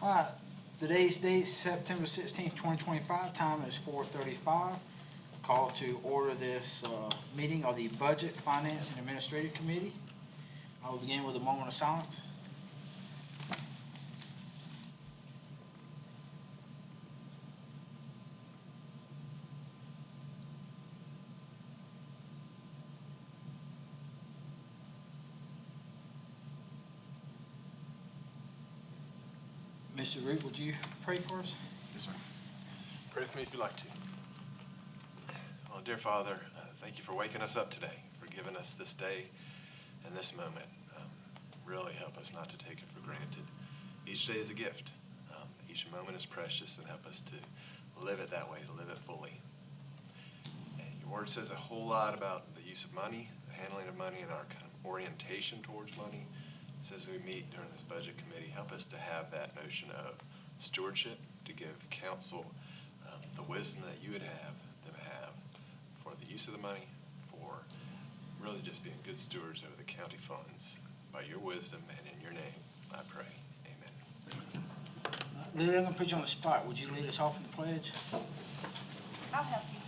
Alright, today's date, September 16th, 2025, time is 4:35. Call to order this meeting of the Budget, Finance, and Administrative Committee. I will begin with a moment of silence. Mr. Root, would you pray for us? Yes, sir. Pray with me if you'd like to. Oh, dear Father, thank you for waking us up today, for giving us this day and this moment. Really help us not to take it for granted. Each day is a gift. Each moment is precious, and help us to live it that way, to live it fully. And your word says a whole lot about the use of money, the handling of money, and our kind of orientation towards money. It says we meet during this budget committee, help us to have that notion of stewardship, to give council the wisdom that you would have them have for the use of the money, for really just being good stewards over the county funds. By your wisdom and in your name, I pray. Amen. Lily, I'm going to put you on the spot. Would you lead us off in the pledge? I'll help you.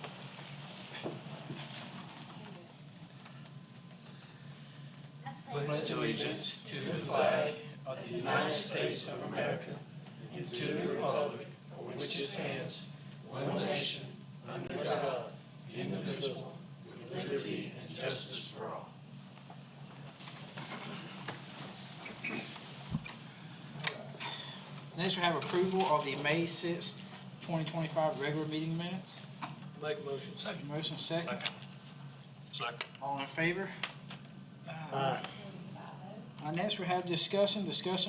Pledge allegiance to the flag of the United States of America and to the republic for which it stands, one nation, under God, indivisible, with liberty and justice for all. Next, we have approval of the May 6th, 2025 regular meeting minutes. Make a motion. Second. Motion second. Second. All in favor? Aye. Next, we have discussion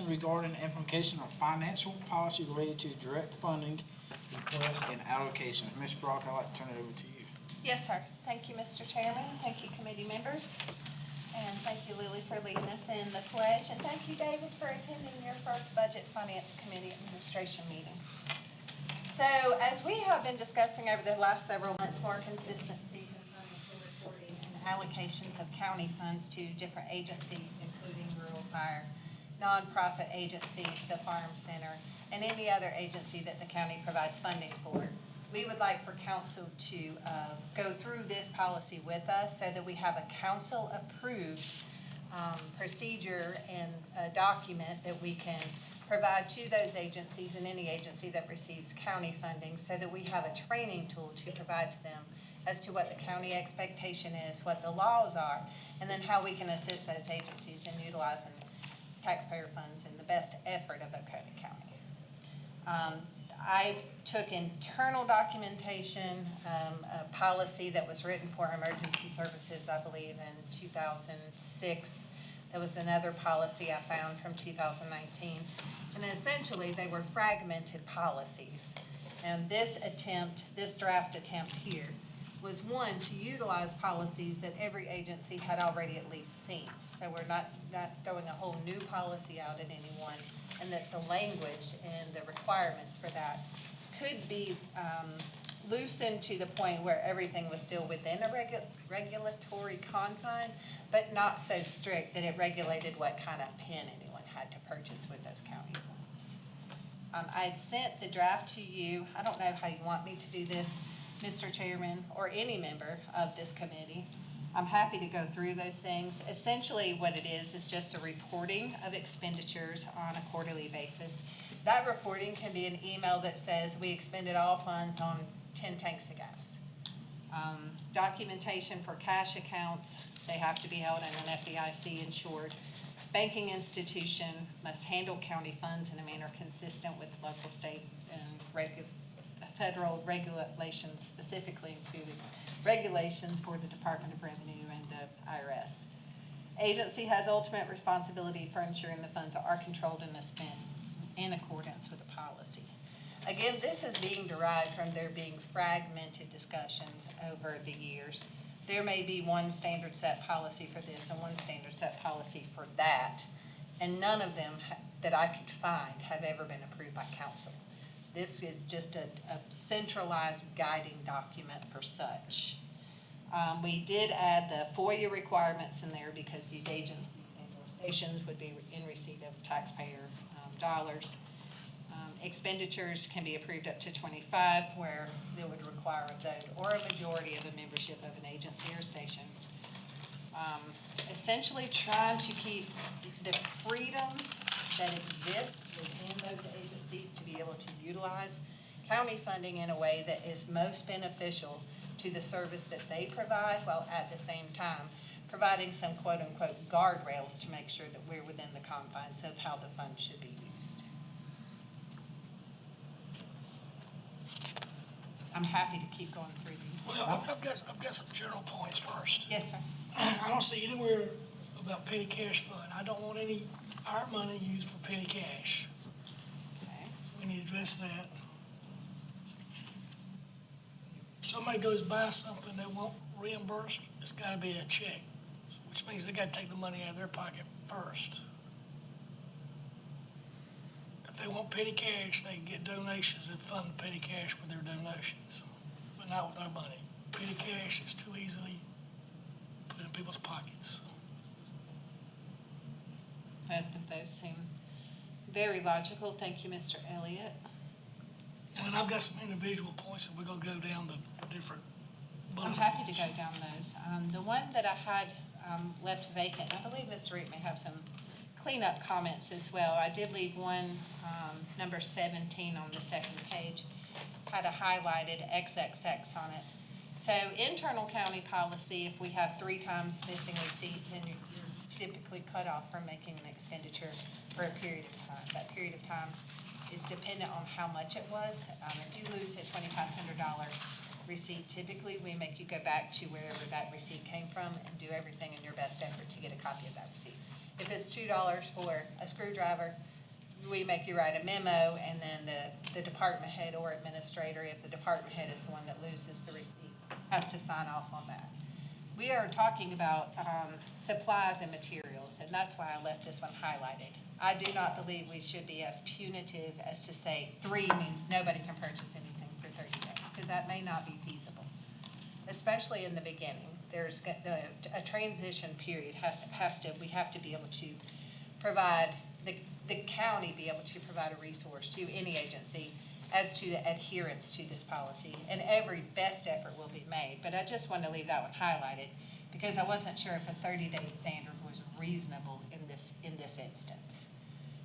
regarding the implementation of financial policy related to direct funding requests and allocations. Ms. Brock, I'd like to turn it over to you. Yes, sir. Thank you, Mr. Chairman. Thank you, committee members. And thank you, Lily, for leading us in the pledge. And thank you, David, for attending your first Budget Finance Committee Administration meeting. So as we have been discussing over the last several months, more consistencies in financial reporting and allocations of county funds to different agencies, including rural fire, nonprofit agencies, the farm center, and any other agency that the county provides funding for. We would like for council to go through this policy with us so that we have a council-approved procedure and a document that we can provide to those agencies and any agency that receives county funding, so that we have a training tool to provide to them as to what the county expectation is, what the laws are, and then how we can assist those agencies in utilizing taxpayer funds in the best effort of Oconee County. I took internal documentation, a policy that was written for emergency services, I believe, in 2006. There was another policy I found from 2019. And essentially, they were fragmented policies. And this draft attempt here, was one, to utilize policies that every agency had already at least seen. So we're not throwing a whole new policy out at anyone, and that the language and the requirements for that could be loosened to the point where everything was still within a regulatory confine, but not so strict that it regulated what kind of pen anyone had to purchase with those county funds. I had sent the draft to you. I don't know how you want me to do this, Mr. Chairman, or any member of this committee. I'm happy to go through those things. Essentially, what it is just a reporting of expenditures on a quarterly basis. That reporting can be an email that says we expended all funds on 10 tanks of gas. Documentation for cash accounts, they have to be held in an FDIC insured. Banking institution must handle county funds in a manner consistent with local, state, and federal regulations, specifically including regulations for the Department of Revenue and the IRS. Agency has ultimate responsibility for ensuring the funds are controlled and spent in accordance with the policy. Again, this is being derived from there being fragmented discussions over the years. There may be one standard set policy for this and one standard set policy for that, and none of them that I could find have ever been approved by council. This is just a centralized guiding document for such. We did add the FOIA requirements in there because these agencies and stations would be in receipt of taxpayer dollars. Expenditures can be approved up to 25, where they would require a vote or a majority of a membership of an agency or station. Essentially trying to keep the freedoms that exist within those agencies to be able to utilize county funding in a way that is most beneficial to the service that they provide, while at the same time providing some quote-unquote guardrails to make sure that we're within the confines of how the fund should be used. I'm happy to keep going through these. Well, I've got some general points first. Yes, sir. I don't see anywhere about petty cash fund. I don't want any, our money used for petty cash. Okay. We need to address that. If somebody goes buy something they won't reimburse, it's gotta be a check, which means they gotta take the money out of their pocket first. If they want petty cash, they can get donations and fund the petty cash with their donations, but not with our money. Petty cash is too easily put in people's pockets. Both of those seem very logical. Thank you, Mr. Elliott. And then I've got some individual points, and we're gonna go down the different bullet I'm happy to points. go down those. The one that I had left vacant, I believe Mr. Reed may have some cleanup comments as well. I did leave one, number 17 on the second page, had a highlighted XXX on it. So internal county policy, if we have 3 times missing receipt, then you're typically cut off from making an expenditure for a period of time. That period of time is dependent on how much it was. If you lose a $2,500 receipt, typically we make you go back to wherever that receipt came from and do everything in your best effort to get a copy of that receipt. If it's $2 for a screwdriver, we make you write a memo, and then the department head or administrator, if the department head is the one that loses the receipt, has to sign off on that. We are talking about supplies and materials, and that's why I left this one highlighted. I do not believe we should be as punitive as to say 3 means nobody can purchase anything for 30 days, because that may not be feasible, especially in the beginning. There's a transition period we have to be able to provide, the county be able to provide a resource to any agency as to the adherence to this policy, and every best effort will be made. But I just wanted to leave that one highlighted, because I wasn't sure if a 30-day standard was reasonable in this instance.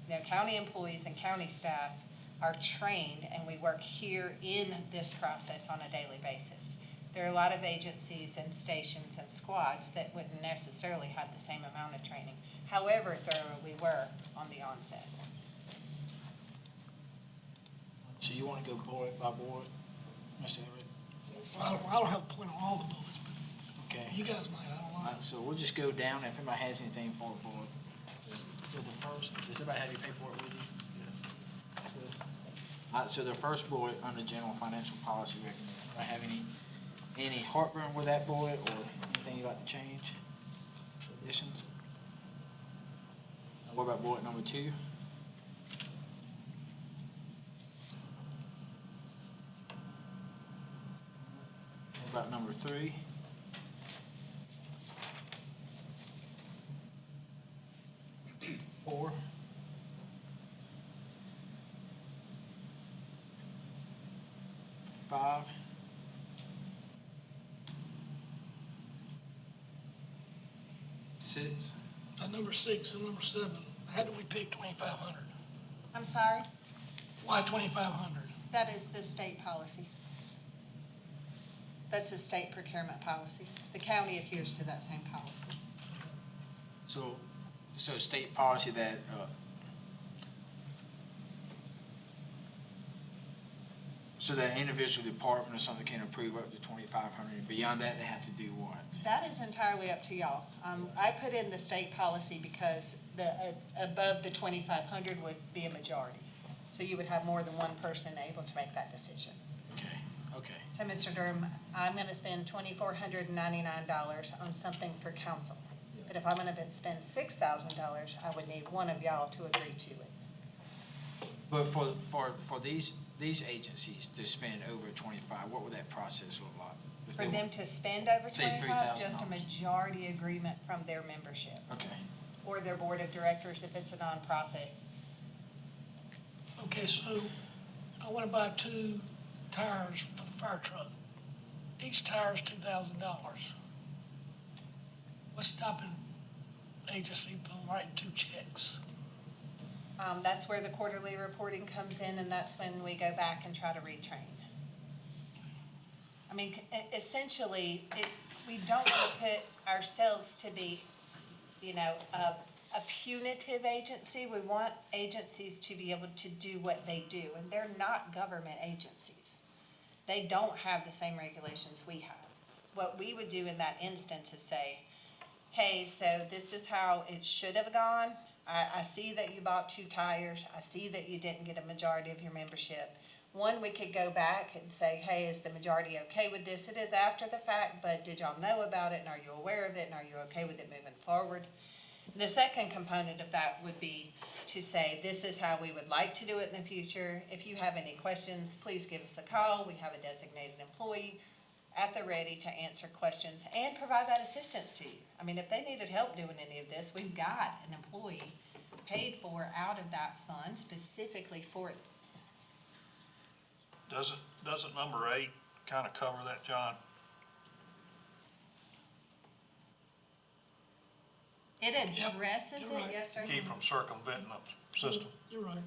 You know, county employees and county staff are trained, and we work here in this process on a daily basis. There are a lot of agencies and stations and squads that wouldn't necessarily have the same amount of training, however thorough we were on the onset. So you want to go bullet by bullet, Mr. Everett? I don't have a point on all the bullets, but Okay. you guys might, I don't All know. right, so we'll just go down, if anybody has anything for the first, does everybody have your paperwork with you? Yes. All right, so the first bullet under general financial policy recommendation, do I have any heartburn with that bullet, or anything you'd like to change, additions? What about bullet number 2? What about number 3? Four. 5. 6. Number 6 and number 7, how do we pick 2,500? I'm sorry? Why 2,500? That is the state policy. That's the state procurement policy. The county adheres to that same policy. So state policy that, so that individual department or something can approve up to 2,500, and beyond that, they have to do what? That is entirely up to y'all. I put in the state policy because above the 2,500 would be a majority. So you would have more than one person able to make that decision. Okay. So, Mr. Durham, I'm gonna spend $2,499 on something for council. But if I'm gonna spend $6,000, I would need one of y'all to agree to it. But for these agencies to spend over 25, what would that process look like? If For they them to spend over Say 25, just a $3,000. majority agreement from their membership Okay, or their board of directors if it's a nonprofit. Okay, so I wanna buy 2 tires for the fire truck. Each tire is $2,000. What's stopping the agency from writing 2 checks? That's where the quarterly reporting comes in, and that's when we go back and try to retrain. I mean, essentially, we don't want to put ourselves to be, a punitive agency. We want agencies to be able to do what they do, and they're not government agencies. They don't have the same regulations we have. What we would do in that instance is say, hey, so this is how it should have gone. I see that you bought 2 tires. I see that you didn't get a majority of your membership. One, we could go back and say, hey, is the majority okay with this? It is after the fact, but did y'all know about it, and are you aware of it, and are you okay with it moving forward? The second component of that would be to say, this is how we would like to do it in the future. If you have any questions, please give us a call. We have a designated employee at the ready to answer questions and provide that assistance to you. I mean, if they needed help doing any of this, we've got an employee paid for out of that fund specifically for this. Doesn't number 8 kind of cover that, John? It addresses you're it, right. yes, sir. Keep from circumventing the system. You're right.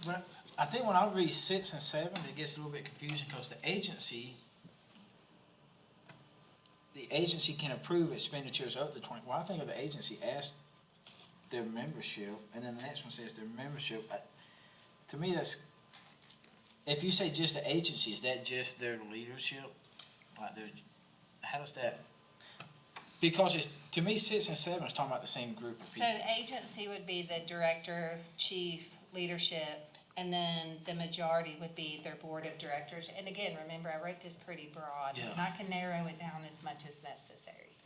But I think when I read 6 and 7, it gets a little bit confusing because the agency can approve expenditures up to 20. Well, I think of the agency as their membership, and then the next one says their membership. To me, that's, if you say just the agency, is that just their leadership? Like, how does that? Because it's, to me, 6 and 7 is talking about the same group of So people. the agency would be the director, chief, leadership, and then the majority would be their board of directors. And again, remember, I wrote this pretty broad, and I can narrow it down as much as necessary.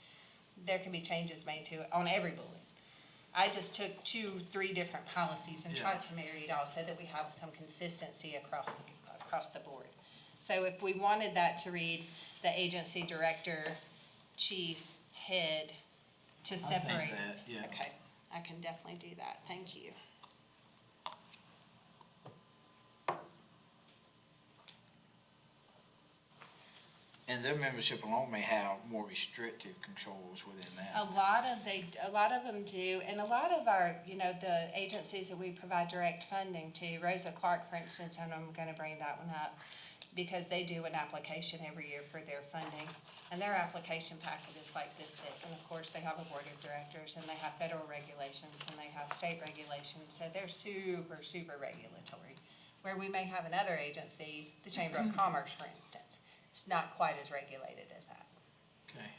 There can be changes made to it on every bullet. I just took 2-3 different policies and tried to marry it all so that we have some consistency across the board. So if we wanted that to read the agency director, chief, head, to separate. I think that, yeah. Okay, I can definitely do that, thank you. And their membership alone may have more restrictive controls within that. A lot of them do, and a lot of our, the agencies that we provide direct funding to, Rosa Clark, for instance, and I'm gonna bring that one up, because they do an application every year for their funding, and their application packet is like this thick, and of course, they have a board of directors, and they have federal regulations, and they have state regulations, so they're super, super regulatory. Where we may have another agency, the Chamber of Commerce, for instance, it's not quite as regulated as that. Okay.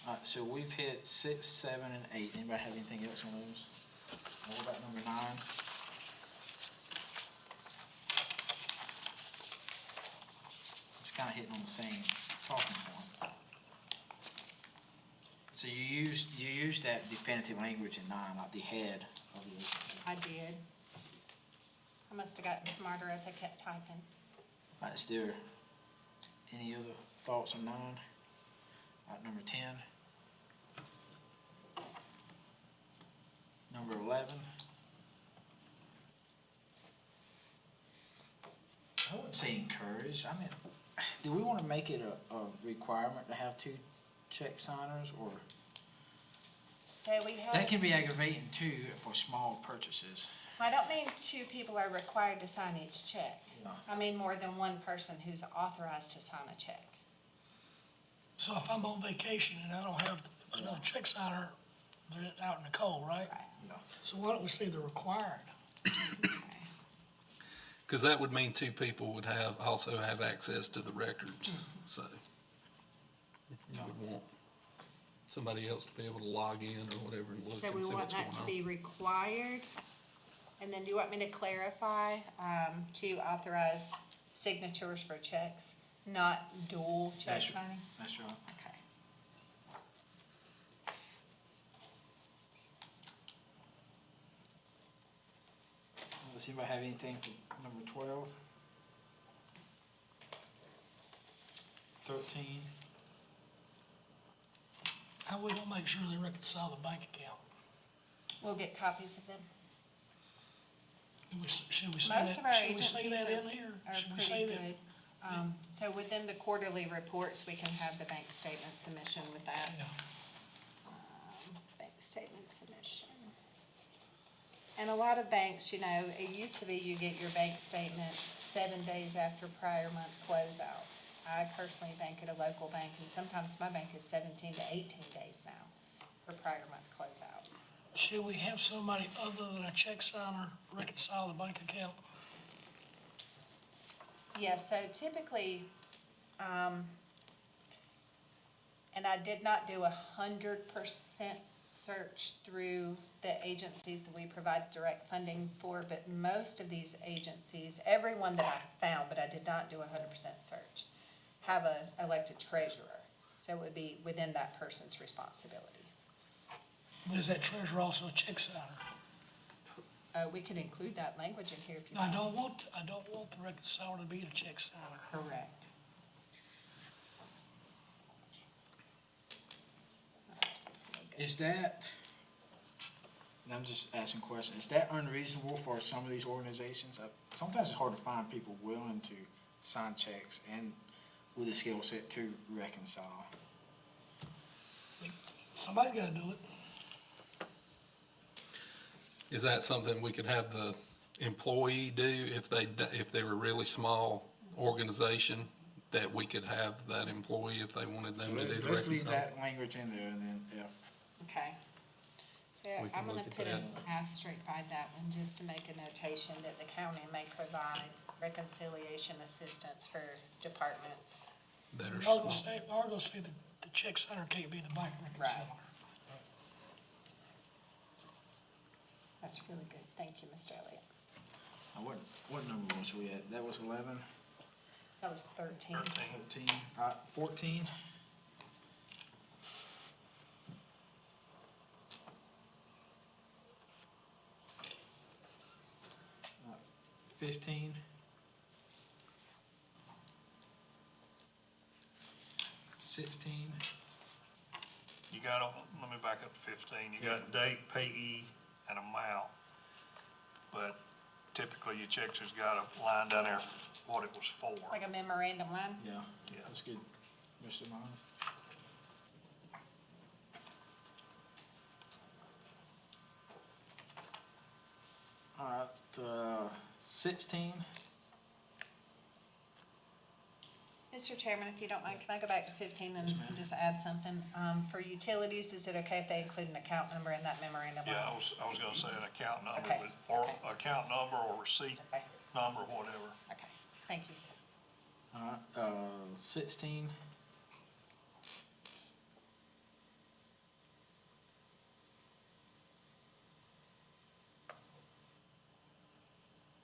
All right, so we've hit 6, 7, and 8. Anybody have anything else on those? What about number 9? It's kind of hitting on the same talking point. So you used that definitive language in 9, like the head of the agency. I did. I must have gotten smarter as I kept typing. All right, is there any other thoughts on 9? All right, number 10. Number 11. I wouldn't say encourage. I mean, do we want to make it a requirement to have 2 check signers, or? So we have. That can be aggravating too for small purchases. I don't mean 2 people are required to sign each check. No. I mean more than 1 person who's authorized to sign a check. So if I'm on vacation and I don't have another check signer, they're out in the cold, right? No. So why don't we say they're required? Because that would mean 2 people would also have access to the records, so. You would want somebody else to be able to log in or whatever and look So we and see want what's that going to on. be required. And then do you want me to clarify, to authorize signatures for checks, not dual check That's- signing? That's right. Okay. Does anybody have anything for number 12? 13? How we gonna make sure they reconcile the bank account? We'll get copies of them. Should we say Most of our that, should we say agencies that in here? are Should we pretty say that? good. So within the quarterly reports, we can have the bank statement submission with that. Yeah. Bank statement submission. And a lot of banks, you know, it used to be you get your bank statement 7 days after prior month closeout. I personally bank at a local bank, and sometimes my bank is 17 to 18 days now for prior month closeout. Should we have somebody other than a check signer reconcile the bank account? Yeah, so typically, and I did not do 100% search through the agencies that we provide direct funding for, but most of these agencies, everyone that I found, but I did not do 100% search, have a elected treasurer. So it would be within that person's responsibility. But is that treasurer also a check signer? We could include that language in here if you I want. don't want the reconciler to be the check signer. Correct. Is that, and I'm just asking questions, is that unreasonable for some of these organizations? Sometimes it's hard to find people willing to sign checks and with a skill set to reconcile. Somebody's gotta do it. Is that something we could have the employee do if they were a really small organization, that we could have that employee if they wanted So them to do the let's leave reconcile? that language in there, and then if, Okay. So We can I'm gonna look at put an that. asterisk by that one, just to make a notation that the county may provide reconciliation assistance for departments. That are I was small. gonna say the check signer can't be the bank reconciler. That's really good. Thank you, Mr. Elliott. what number was we at? That was 11, That was 13. 13, 14? 15? 16? You got, let me back up to 15. You got date, payee, and amount. But typically your checks has got a line down there, what it was for. Like a memorandum line? Yeah, Yeah. that's good, Mr. Miles. All right, 16, Mr. Chairman, if you don't mind, can I go back to 15 and Yes, ma'am. just add something? For utilities, is it okay if they include an account number in that memorandum? Yeah, I was gonna say an account number, Okay, or okay. account number or receipt Okay, number, whatever. okay, thank you. all right, 16,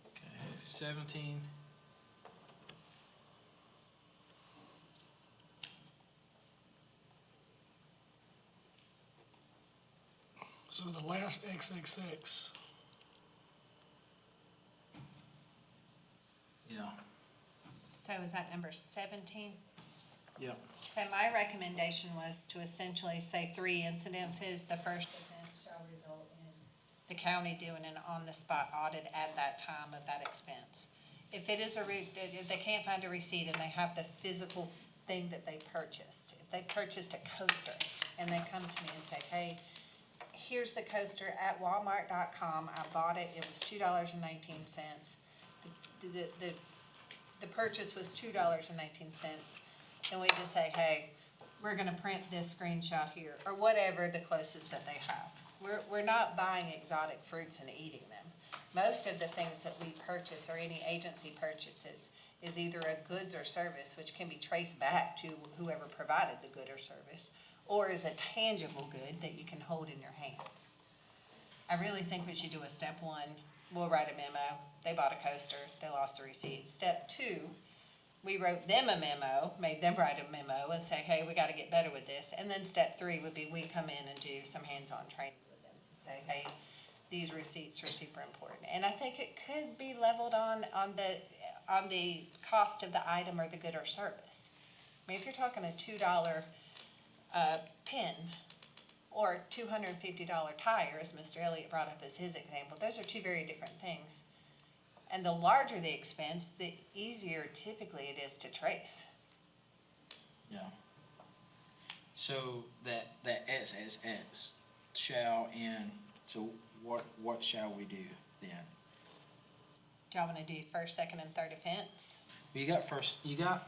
okay, 17, So the last XXX, yeah, So is that number 17? yep. So my recommendation was to essentially say 3 incidences. The first event shall result in the county doing an on-the-spot audit at that time of that expense. If it is if they can't find a receipt and they have the physical thing that they purchased, if they purchased a coaster and they come to me and say, hey, here's the coaster at Walmart.com, I bought it, it was $2.19. The purchase was $2.19. And we just say, hey, we're gonna print this screenshot here, or whatever the closest that they have. We're not buying exotic fruits and eating them. Most of the things that we purchase, or any agency purchases, is either a goods or service, which can be traced back to whoever provided the good or service, or is a tangible good that you can hold in your hand. I really think we should do a step 1, we'll write a memo, they bought a coaster, they lost the receipt. Step 2, we wrote them a memo, made them write a memo and say, hey, we gotta get better with this. And then step 3 would be we come in and do some hands-on training with them to say, hey, these receipts are super important. And I think it could be leveled on the cost of the item or the good or service. I mean, if you're talking a $2 pen or $250 tire, as Mr. Elliott brought up as his example, those are 2 very different things. And the larger the expense, the easier typically it is to trace. Yeah. So that XXX shall end, so what shall we do then? Do y'all wanna do first, second, and third offense? Well, you got first, you got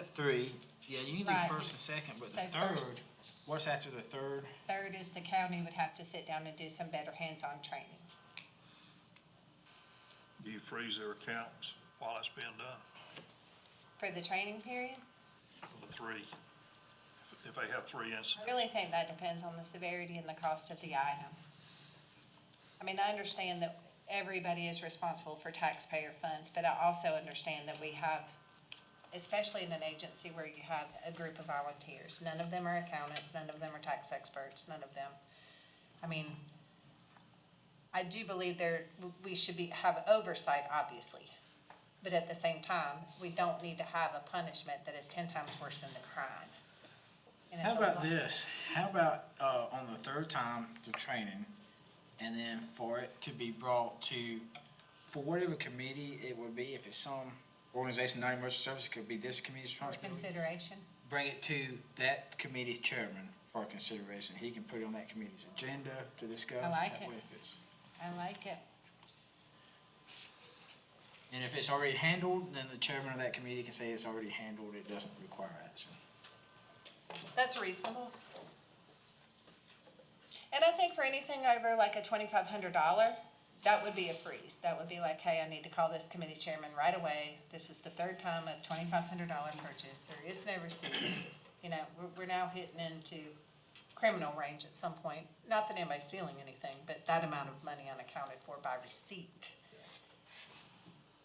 three, yeah, you can Right. do first and second, but the So first- third, what's after the third? Third is the county would have to sit down and do some better hands-on training. Do you freeze their accounts while it's being done For the training period, for the three? If they have three incidents, I really think that depends on the severity and the cost of the item. I mean, I understand that everybody is responsible for taxpayer funds, but I also understand that we have, especially in an agency where you have a group of volunteers, none of them are accountants, none of them are tax experts, none of them. I mean, I do believe we should have oversight, obviously, but at the same time, we don't need to have a punishment that is 10 times worse than the crime. And How it about goes on. this, how about, on the third time, the training, and then for it to be brought to, for whatever committee it would be, if it's some organization, non-emergency service, it could be this committee's For responsibility. consideration. Bring it to that committee's chairman for consideration. He can put it on that committee's agenda to discuss. I like That it. way if it's- I like it. And if it's already handled, then the chairman of that committee can say it's already handled, it doesn't require action. That's reasonable. And I think for anything over like a $2,500, that would be a freeze. That would be like, hey, I need to call this committee chairman right away. This is the third time of $2,500 purchase. There is no receipt. You know, we're now hitting into criminal range at some point. Not that anybody's stealing anything, but that amount of money unaccounted for by receipt.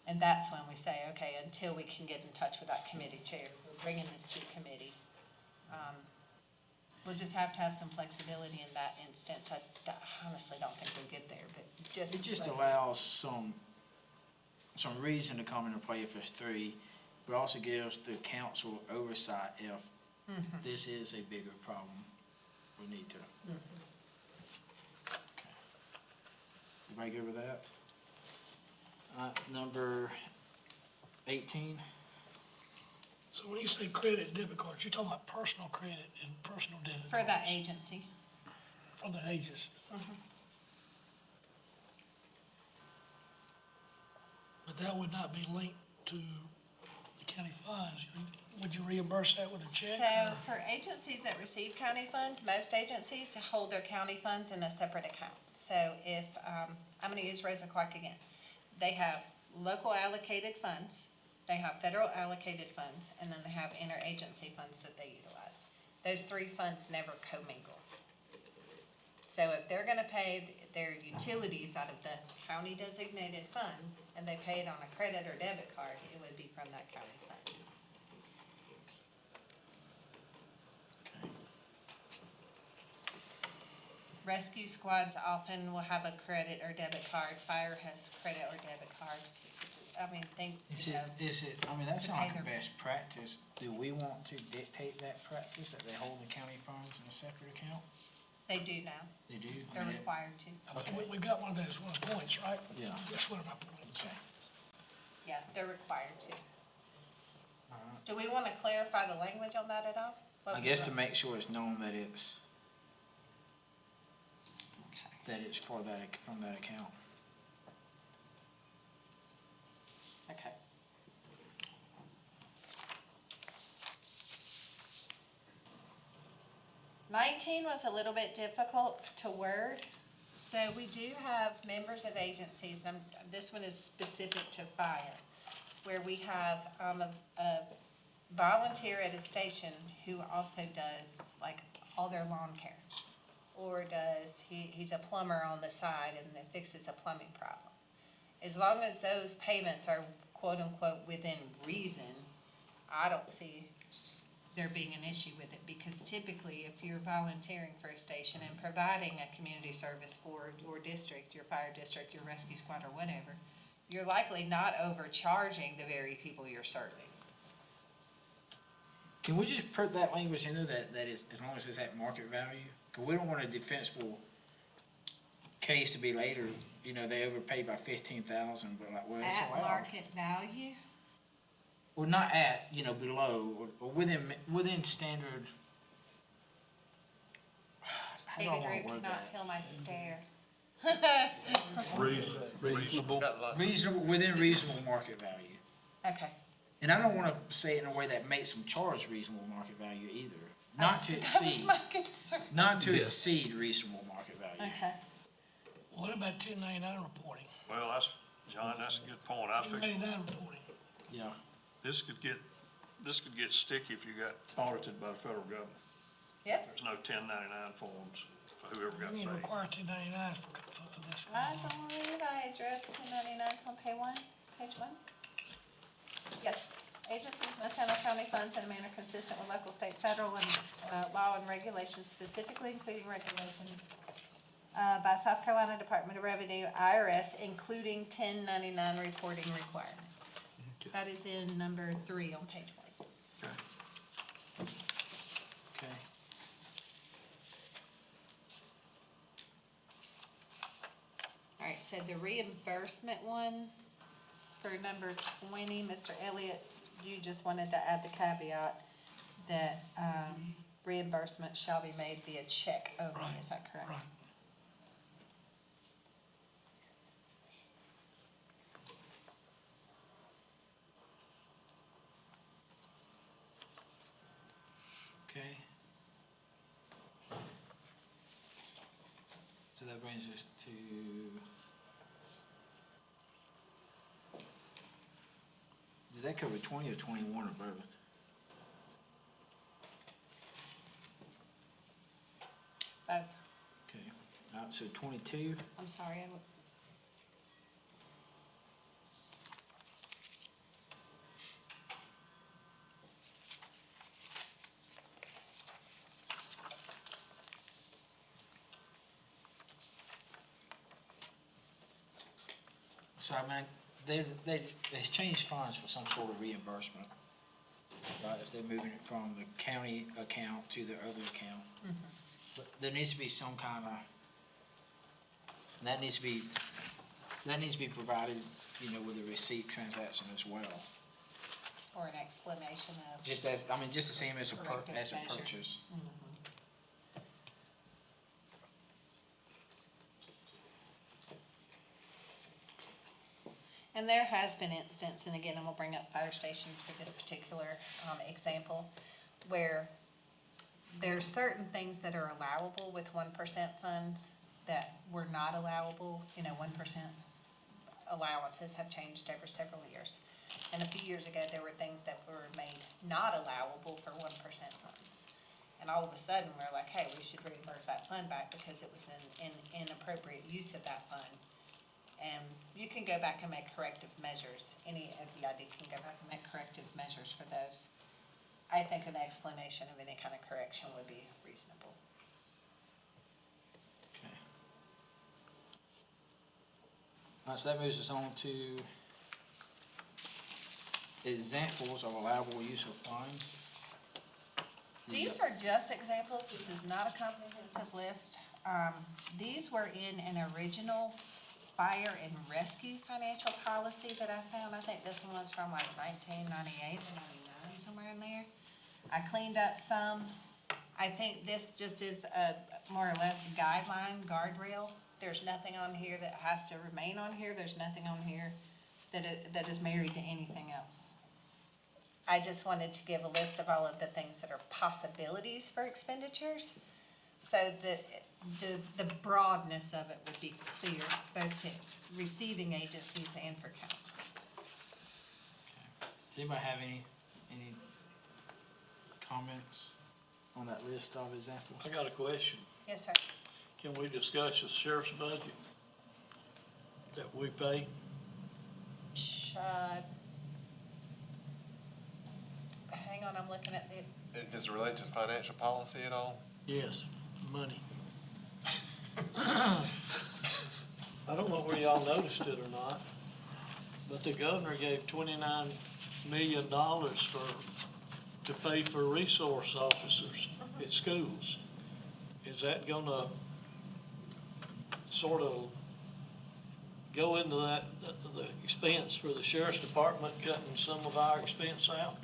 And that's when we say, okay, until we can get in touch with that committee chair, we're bringing this to committee. We'll just have to have some flexibility in that instance. I honestly don't think we'll get there, but just. It just allows some reason to come into play if it's three, but also gives the council oversight if this is a bigger problem. We need to. Okay. Everybody good with that? Number 18. So when you say credit debit cards, you're talking about personal credit and personal debit For that cards agency. from that agency. But that would not be linked to the county funds. Would you reimburse that with a check? So or- for agencies that receive county funds, most agencies hold their county funds in a separate account. So if, I'm gonna use Rosa Clark again. They have local allocated funds, they have federal allocated funds, and then they have interagency funds that they utilize. Those three funds never commingle. So if they're gonna pay their utilities out of the county designated fund, and they pay it on a credit or debit card, it would be from that county fund. Okay. Rescue squads often will have a credit or debit card. Fire has credit or debit cards. I mean, Is it, I mean, that sounds like a Either. best practice. Do we want to dictate that practice, that they hold the county funds in a separate account? they do now. They do? I They're mean, required to. We've got one of those, one of the points, right? Yeah. That's one of our points. Okay. Yeah, they're required to. All right. Do we want to clarify the language on that at all? What I we guess to wrote? make sure it's known that it's, Okay. for that, from that account. Okay. Nineteen was a little bit difficult to word. So we do have members of agencies, this one is specific to fire, where we have, a volunteer at a station who also does like all their lawn care. Or he's a plumber on the side and then fixes a plumbing problem. As long as those payments are quote unquote within reason, I don't see there being an issue with it, because typically if you're volunteering for a station and providing a community service for your district, your fire district, your rescue squad or whatever, you're likely not overcharging the very people you're serving. Can we just put that language in there that is, as long as it's at market value? Because we don't want a defensible case to be later, you know, they overpaid by 15,000, but like, well, it's At allowed. market value? Well, not at, you know, below, or within standard. How do I David wanna Drew word cannot that? feel my stare. Reasonable. Got lots of- Reasonable, within reasonable market value. Okay. And I don't wanna say it in a way that makes them charge reasonable market value either. Not to That was exceed, my concern. not to Yeah. exceed reasonable market value. Okay. What about 1099 reporting? Well, John, that's a good point. I fixed, 1099 reporting. Yeah, this could get sticky if you got audited by the federal government. Yes, There's no 1099 forms for whoever got We need to paid. require 1099s for this. I don't believe I addressed 1099s on page one. Yes, agencies must handle county funds in a manner consistent with local, state, federal, and law and regulations, specifically including regulations by South Carolina Department of Revenue, IRS, including 1099 reporting requirements. Okay. That is in number 3 on page 1. okay. All right, so the reimbursement one for number 20, Mr. Elliott, you just wanted to add the caveat that reimbursement shall be made via check only, Right, is that correct? right. Okay. So that brings us to. Did that cover 20 or 21 or both? Both, Okay, so 22, I'm sorry, so I mean, they changed funds for some sort of reimbursement. Right, if they're moving it from the county account to the other account. But there needs to be some kind of, that needs to be provided, you know, with a receipt transaction as well. or an explanation of. Just as, I mean, just the same as a Corrective as a measure. purchase. And there has been instance, and again, I'm gonna bring up fire stations for this particular example, where there's certain things that are allowable with 1% funds that were not allowable, 1% allowances have changed over several years. And a few years ago, there were things that were made not allowable for 1% funds. And all of a sudden, we're like, hey, we should reimburse that fund back because it was an inappropriate use of that fund. And you can go back and make corrective measures. Any of the ID can go back and make corrective measures for those. I think an explanation of any kind of correction would be reasonable. Okay. All right, so that moves us on to examples of allowable use of funds. These are just examples. This is not a comprehensive list. These were in an original fire and rescue financial policy that I found. I think this one was from like 1998 or 99, somewhere in there. I cleaned up some. I think this just is a more or less guideline, guardrail. There's nothing on here that has to remain on here. There's nothing on here that is married to anything else. I just wanted to give a list of all of the things that are possibilities for expenditures, so that the broadness of it would be clear, both to receiving agencies and for council. Does anybody have any comments on that list of examples? I got a question. Yes, sir. Can we discuss the sheriff's budget that we pay? Hang on, I'm looking at the, Does it relate to financial policy at all? Yes, money. I don't know whether y'all noticed it or not, but the governor gave $29 million to pay for resource officers at schools. Is that gonna sort of go into that, the expense for the sheriff's department, cutting some of our expense out?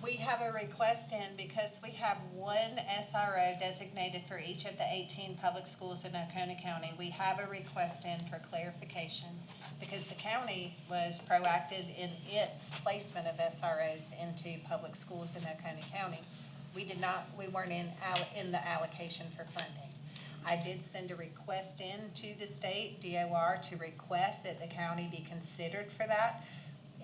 We have a request in because we have one SRO designated for each of the 18 public schools in Oconee County. We have a request in for clarification because the county was proactive in its placement of SROs into public schools in Oconee County. We weren't in the allocation for funding. I did send a request in to the state DOR to request that the county be considered for that,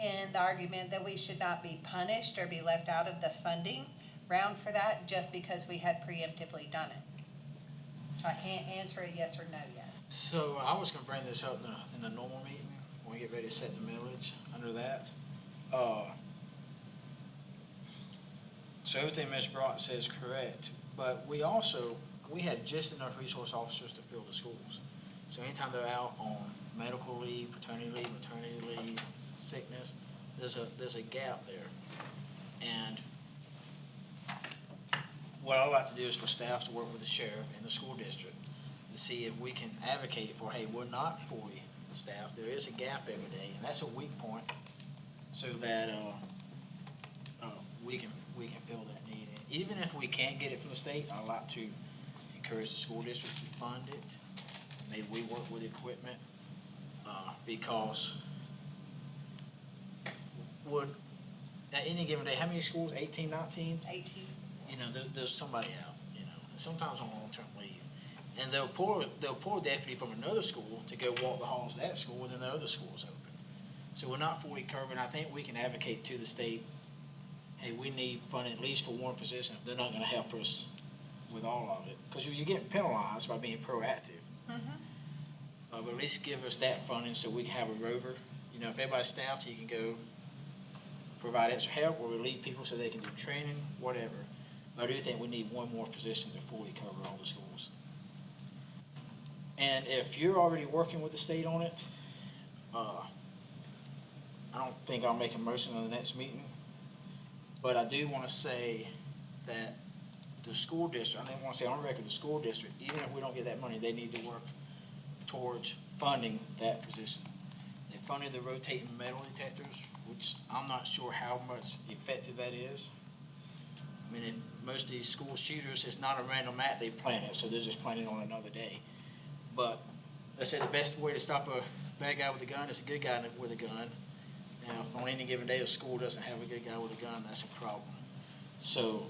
in the argument that we should not be punished or be left out of the funding round for that just because we had preemptively done it. So I can't answer a yes or no yet. So I was gonna bring this up in the normal meeting, when we get ready to set the millage under that. So everything Ms. Brock says is correct, but we had just enough resource officers to fill the schools. So anytime they're out on medical leave, paternity leave, maternity leave, sickness, there's a gap there. And what I like to do is for staff to work with the sheriff and the school district to see if we can advocate for, hey, we're not fully staffed, there is a gap every day, and that's a weak point, so that, we can fill that need. And even if we can't get it from the state, I like to encourage the school district to fund it. Maybe we work with equipment, because at any given day, how many schools, 18, 19? 18. You know, there's somebody out, you know, and sometimes on long-term leave. And they'll pull a deputy from another school to go walk the halls of that school, and then the other school's open. So we're not fully covered, and I think we can advocate to the state, hey, we need funding at least for one position. They're not gonna help us with all of it, because you're getting penalized by being proactive. But at least give us that funding so we can have a rover. You know, if everybody's staffed, you can go provide extra help or relieve people so they can do training, whatever. But I do think we need one more position to fully cover all the schools. And if you're already working with the state on it, I don't think I'll make a motion on the next meeting. But I do want to say that the school district, I didn't want to say on record, the school district, even if we don't get that money, they need to work towards funding that position. They funded the rotating metal detectors, which I'm not sure how much effective that is. I mean, if most of these school shooters, it's not a random act, they plan it, so they're just planning on another day. But they say the best way to stop a bad guy with a gun is a good guy with a gun. And if on any given day a school doesn't have a good guy with a gun, that's a problem. So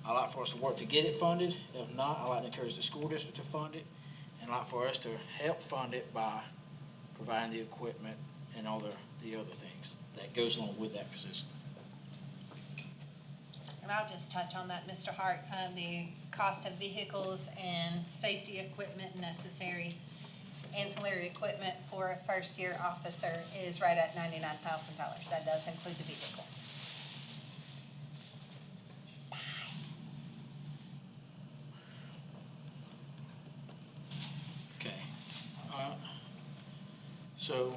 I like for us to work to get it funded. If not, I like to encourage the school district to fund it. And I like for us to help fund it by providing the equipment and all the other things that goes along with that position. And I'll just touch on that, Mr. Hart. The cost of vehicles and safety equipment, necessary ancillary equipment for a first-year officer is right at $99,000. That does include the vehicle. Okay. So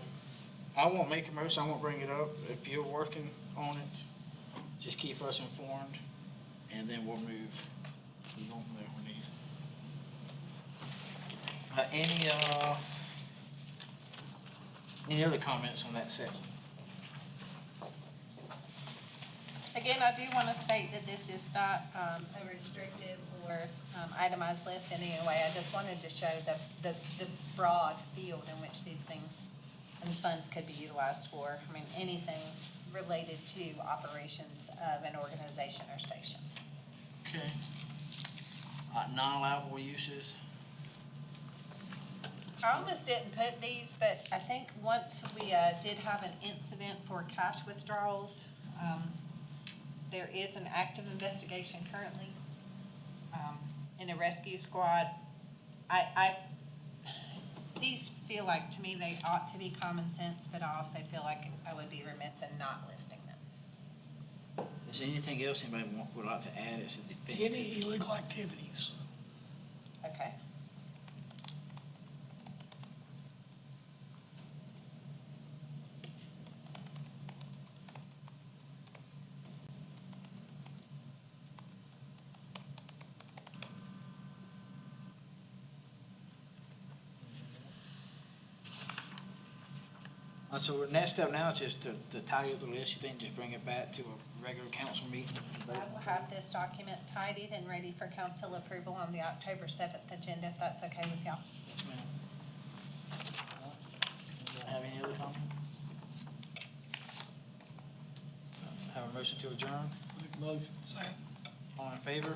I won't make a motion, I won't bring it up. If you're working on it, just keep us informed, and then we'll move on from there when needed. Any other comments on that section? Again, I do want to state that this is not a restrictive or itemized list in any way. I just wanted to show the broad field in which these things and funds could be utilized for. I mean, anything related to operations of an organization or station. Okay. Non-allowable uses. I almost didn't put these, but I think once we did have an incident for cash withdrawals, there is an active investigation currently in a rescue squad. These feel like, to me, they ought to be common sense, but I also feel like I would be remiss in not listing them. Is there anything else anybody would like to add as a defense? Any illegal activities. Okay. So the next step now is just to tidy up the list, you think, just bring it back to a regular council meeting? I will have this document tidied and ready for council approval on the October 7th agenda, if that's okay with y'all. Yes, ma'am. Have any other comments? Have a motion to adjourn? Make a motion. Second. All in favor?